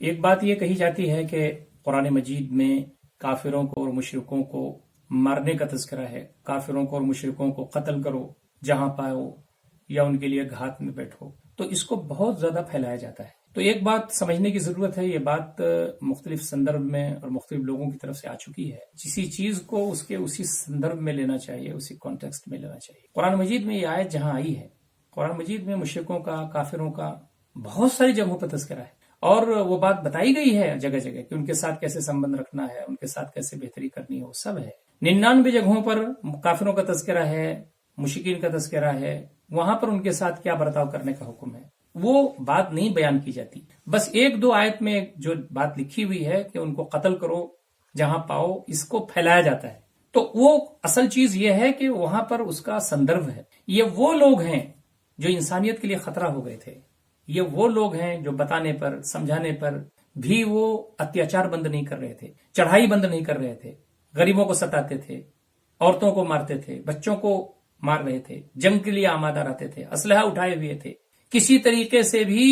ایک بات یہ کہی جاتی ہے کہ قرآن مجید میں کافروں کو اور مشرکوں کو مارنے کا تذکرہ ہے، کافروں کو اور مشرکوں کو قتل کرو جہاں پاؤ یا ان کے لیے گھات میں بیٹھو، تو اس کو بہت زیادہ پھیلایا جاتا ہے۔ تو ایک بات سمجھنے کی ضرورت ہے، یہ بات مختلف سندرب میں اور مختلف لوگوں کی طرف سے آ چکی ہے۔ کسی چیز کو اس کے اسی سندرب میں لینا چاہیے، اسی کانٹیکسٹ میں لینا چاہیے۔ قرآن مجید میں یہ آیت جہاں آئی ہے، قرآن مجید میں مشرکوں کا، کافروں کا بہت ساری جگہوں پر تذکرہ ہے، اور وہ بات بتائی گئی ہے جگہ جگہ کہ ان کے ساتھ کیسے سمبند رکھنا ہے، ان کے ساتھ کیسے بہتری کرنی ہے، وہ سب ہے۔ 99 جگہوں پر کافروں کا تذکرہ ہے، مشرکین کا تذکرہ ہے، وہاں پر ان کے ساتھ کیا برتاؤ کرنے کا حکم ہے، وہ بات نہیں بیان کی جاتی۔ بس ایک دو آیت میں جو بات لکھی ہوئی ہے کہ ان کو قتل کرو جہاں پاؤ، اس کو پھیلایا جاتا ہے۔ تو وہ اصل چیز یہ ہے کہ وہاں پر اس کا سندرب ہے۔ یہ وہ لوگ ہیں جو انسانیت کے لیے خطرہ ہو گئے تھے، یہ وہ لوگ ہیں جو بتانے پر، سمجھانے پر بھی وہ اتیاچار بند نہیں کر رہے تھے، چڑھائی بند نہیں کر رہے تھے، غریبوں کو ستاتے تھے، عورتوں کو مارتے تھے، بچوں کو مار رہے تھے، جنگ کے لیے آمادہ رہتے تھے، اسلحہ اٹھائے ہوئے تھے، کسی طریقے سے بھی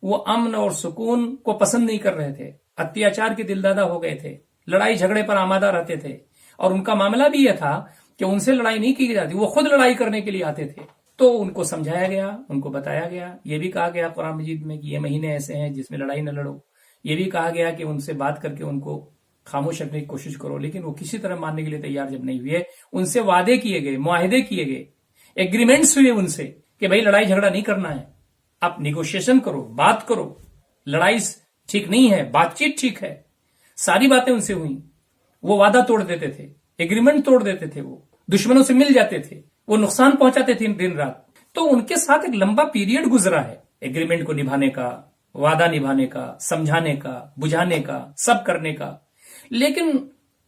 وہ امن اور سکون کو پسند نہیں کر رہے تھے، اتیاچار کے دلدادہ ہو گئے تھے، لڑائی جھگڑے پر آمادہ رہتے تھے، اور ان کا معاملہ بھی یہ تھا کہ ان سے لڑائی نہیں کی جاتی، وہ خود لڑائی کرنے کے لیے آتے تھے۔ تو ان کو سمجھایا گیا، ان کو بتایا گیا، یہ بھی کہا گیا قرآن مجید میں کہ یہ مہینے ایسے ہیں جس میں لڑائی نہ لڑو، یہ بھی کہا گیا کہ ان سے بات کر کے ان کو خاموش رکھنے کی کوشش کرو، لیکن وہ کسی طرح ماننے کے لیے تیار جب نہیں ہوئے، ان سے وعدے کیے گئے، معاہدے کیے گئے، ایگریمنٹس ہوئے ان سے کہ بھائی لڑائی جھگڑا نہیں کرنا ہے، آپ نیگوشیشن کرو، بات کرو، لڑائی ٹھیک نہیں ہے، بات چیت ٹھیک ہے، ساری باتیں ان سے ہوئیں۔ وہ وعدہ توڑ دیتے تھے، ایگریمنٹ توڑ دیتے تھے، وہ دشمنوں سے مل جاتے تھے، وہ نقصان پہنچاتے تھے دن رات۔ تو ان کے ساتھ ایک لمبا پیریڈ گزرا ہے ایگریمنٹ کو نبھانے کا، وعدہ نبھانے کا، سمجھانے کا، بجھانے کا، سب کرنے کا، لیکن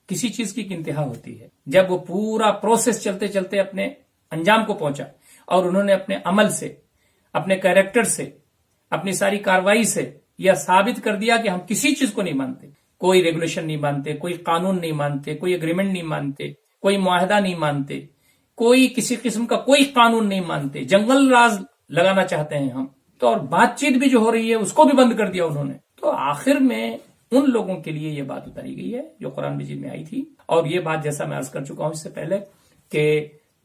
کسی چیز کی ایک انتہا ہوتی ہے۔ جب وہ پورا پروسیس چلتے چلتے اپنے انجام کو پہنچا اور انہوں نے اپنے عمل سے، اپنے کیریکٹر سے، اپنی ساری کاروائی سے یہ ثابت کر دیا کہ ہم کسی چیز کو نہیں مانتے، کوئی ریگولیشن نہیں مانتے، کوئی قانون نہیں مانتے، کوئی ایگریمنٹ نہیں مانتے، کوئی معاہدہ نہیں مانتے، کوئی کسی قسم کا کوئی قانون نہیں مانتے، جنگل راز لگانا چاہتے ہیں ہم تو، اور بات چیت بھی جو ہو رہی ہے اس کو بھی بند کر دیا انہوں نے۔ تو آخر میں ان لوگوں کے لیے یہ بات اتاری گئی ہے جو قرآن مجید میں آئی تھی، اور یہ بات جیسا میں عرض کر چکا ہوں اس سے پہلے کہ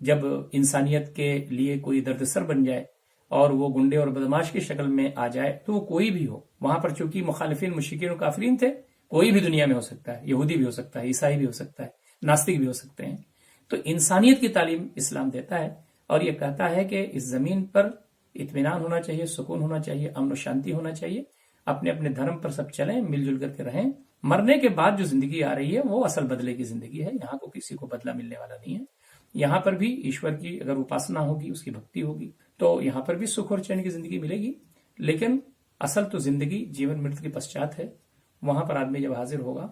جب انسانیت کے لیے کوئی دردسر بن جائے اور وہ گنڈے اور بدماش کی شکل میں آ جائے، تو وہ کوئی بھی ہو، وہاں پر چونکہ مخالفین، مشرکین اور کافرین تھے، کوئی بھی دنیا میں ہو سکتا ہے، یہودی بھی ہو سکتا ہے، عیسائی بھی ہو سکتا ہے، ناستک بھی ہو سکتے ہیں۔ تو انسانیت کی تعلیم اسلام دیتا ہے، اور یہ کہتا ہے کہ اس زمین پر اطمینان ہونا چاہیے، سکون ہونا چاہیے، امن و شانتی ہونا چاہیے، اپنے اپنے دھرم پر سب چلیں، مل جل کر کے رہیں۔ مرنے کے بعد جو زندگی آ رہی ہے وہ اصل بدلے کی زندگی ہے، یہاں کو کسی کو بدلہ ملنے والا نہیں ہے۔ یہاں پر بھی ایشور کی اگر اپاسنا ہوگی، اس کی بھکتی ہوگی، تو یہاں پر بھی سکھ اور چین کی زندگی ملے گی، لیکن اصل تو زندگی جیون مرت کے پشچات ہے۔ وہاں پر آدمی جب حاضر ہوگا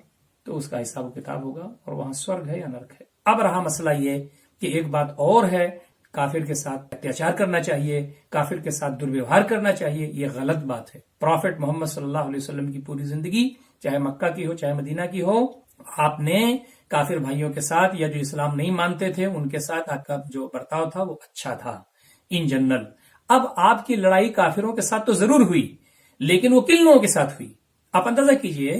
تو اس کا حساب و کتاب ہوگا، اور وہاں سورگ ہے یا نرک ہے۔ اب رہا مسئلہ یہ کہ ایک بات اور ہے، کافر کے ساتھ اتیاچار کرنا چاہیے، کافر کے ساتھ دورویوہار کرنا چاہیے، یہ غلط بات ہے۔ پروفٹ محمد صلی اللہ علیہ وسلم کی پوری زندگی، چاہے مکہ کی ہو چاہے مدینہ کی ہو، آپ نے کافر بھائیوں کے ساتھ یا جو اسلام نہیں مانتے تھے ان کے ساتھ آپ کا جو برتاؤ تھا وہ اچھا تھا ان جنرل۔ اب آپ کی لڑائی کافروں کے ساتھ تو ضرور ہوئی، لیکن وہ کن لوگوں کے ساتھ ہوئی؟ آپ اندازہ کیجئے،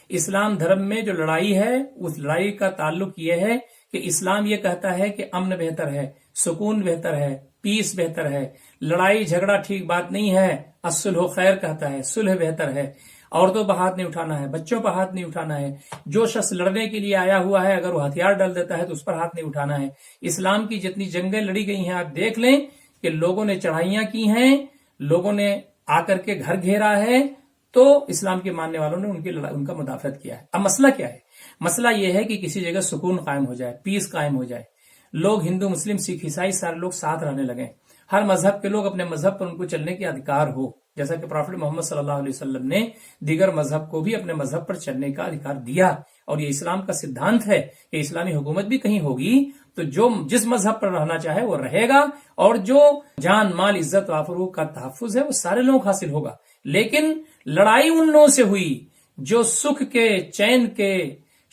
اسلام دھرم میں جو لڑائی ہے اس لڑائی کا تعلق یہ ہے کہ اسلام یہ کہتا ہے کہ امن بہتر ہے، سکون بہتر ہے، پیس بہتر ہے، لڑائی جھگڑا ٹھیک بات نہیں ہے، الصلح خیر کہتا ہے، صلح بہتر ہے، عورتوں پر ہاتھ نہیں اٹھانا ہے، بچوں پر ہاتھ نہیں اٹھانا ہے، جو شخص لڑنے کے لیے آیا ہوا ہے اگر وہ ہتھیار ڈال دیتا ہے تو اس پر ہاتھ نہیں اٹھانا ہے۔ اسلام کی جتنی جنگیں لڑی گئی ہیں آپ دیکھ لیں کہ لوگوں نے چڑھائیاں کی ہیں، لوگوں نے آ کر کے گھر گھیرا ہے، تو اسلام کے ماننے والوں نے ان کا مدافعت کیا ہے۔ اب مسئلہ کیا ہے؟ مسئلہ یہ ہے کہ کسی جگہ سکون قائم ہو جائے، پیس قائم ہو جائے، لوگ ہندو مسلم سکھ عیسائی سارے لوگ ساتھ رہنے لگیں، ہر مذہب کے لوگ اپنے مذہب پر ان کو چلنے کے ادھیکار ہو، جیسا کہ پروفٹ محمد صلی اللہ علیہ وسلم نے دیگر مذہب کو بھی اپنے مذہب پر چلنے کا ادھیکار دیا، اور یہ اسلام کا سدھانت ہے کہ اسلامی حکومت بھی کہیں ہوگی تو جو جس مذہب پر رہنا چاہے وہ رہے گا، اور جو جان مال عزت و آبرو کا تحفظ ہے وہ سارے لوگ حاصل ہوگا۔ لیکن لڑائی ان لوگوں سے ہوئی جو سکھ کے، چین کے،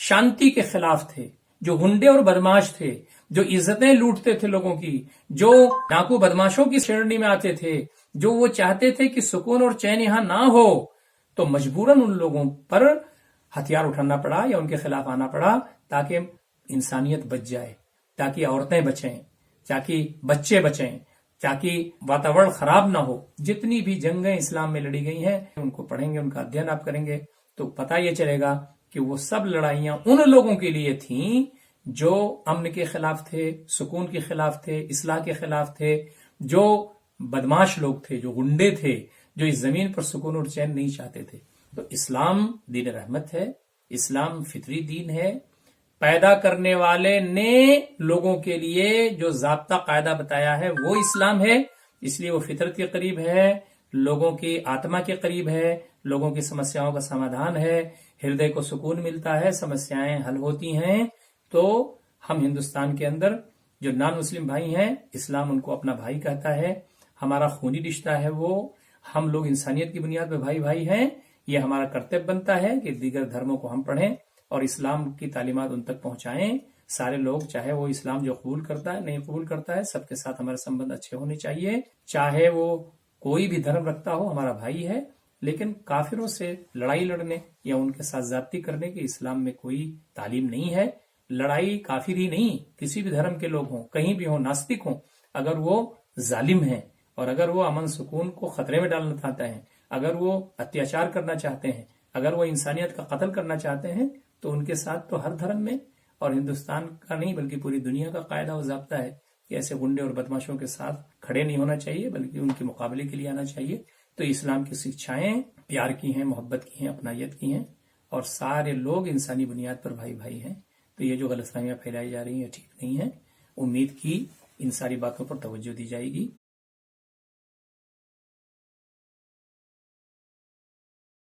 شانتی کے خلاف تھے، جو گنڈے اور بدماش تھے، جو عزتیں لوٹتے تھے لوگوں کی، جو ڈاکو بدماشوں کی شرنی میں آتے تھے، جو وہ چاہتے تھے کہ سکون اور چین یہاں نہ ہو، تو مجبوراً ان لوگوں پر ہتھیار اٹھانا پڑا یا ان کے خلاف آنا پڑا تاکہ انسانیت بچ جائے، تاکہ عورتیں بچیں، تاکہ بچے بچیں، تاکہ واتاورن خراب نہ ہو۔ جتنی بھی جنگیں اسلام میں لڑی گئی ہیں ان کو پڑھیں گے، ان کا ادھین آپ کریں گے تو پتہ یہ چلے گا کہ وہ سب لڑائیاں ان لوگوں کے لیے تھیں جو امن کے خلاف تھے، سکون کے خلاف تھے، اصلاح کے خلاف تھے، جو بدماش لوگ تھے، جو غنڈے تھے، جو اس زمین پر سکون اور چین نہیں چاہتے تھے۔ تو اسلام دین رحمت ہے، اسلام فطری دین ہے۔ پیدا کرنے والے نے لوگوں کے لیے جو ضابطہ قاعدہ بتایا ہے وہ اسلام ہے، اس لیے وہ فطرت کے قریب ہے، لوگوں کی آتما کے قریب ہے، لوگوں کی سمسیاؤں کا سمادھان ہے، ہردے کو سکون ملتا ہے، سمسیائیں حل ہوتی ہیں۔ تو ہم ہندوستان کے اندر جو نان مسلم بھائی ہیں، اسلام ان کو اپنا بھائی کہتا ہے، ہمارا خونی رشتہ ہے وہ، ہم لوگ انسانیت کی بنیاد پہ بھائی بھائی ہیں۔ یہ ہمارا کرتویہ بنتا ہے کہ دیگر دھرموں کو ہم پڑھیں اور اسلام کی تعلیمات ان تک پہنچائیں۔ سارے لوگ، چاہے وہ اسلام جو قبول کرتا ہے نہیں قبول کرتا ہے، سب کے ساتھ ہمارے سمبند اچھے ہونے چاہیے، چاہے وہ کوئی بھی دھرم رکھتا ہو، ہمارا بھائی ہے۔ لیکن کافروں سے لڑائی لڑنے یا ان کے ساتھ زیادتی کرنے کی اسلام میں کوئی تعلیم نہیں ہے۔ لڑائی کافر ہی نہیں، کسی بھی دھرم کے لوگ ہوں، کہیں بھی ہوں، ناستک ہوں، اگر وہ ظالم ہیں اور اگر وہ امن سکون کو خطرے میں ڈالنا چاہتے ہیں، اگر وہ اتیاچار کرنا چاہتے ہیں، اگر وہ انسانیت کا قتل کرنا چاہتے ہیں، تو ان کے ساتھ تو ہر دھرم میں، اور ہندوستان کا نہیں بلکہ پوری دنیا کا قاعدہ و ضابطہ ہے کہ ایسے گنڈے اور بدماشوں کے ساتھ کھڑے نہیں ہونا چاہیے بلکہ ان کے مقابلے کے لیے آنا چاہیے۔ تو اسلام کی شکشائیں پیار کی ہیں، محبت کی ہیں، اپنائیت کی ہیں، اور سارے لوگ انسانی بنیاد پر بھائی بھائی ہیں۔ تو یہ جو غلط فہمیاں پھیلائی جا رہی ہیں ٹھیک نہیں ہیں۔ امید کی ان ساری باتوں پر توجہ دی جائے گی۔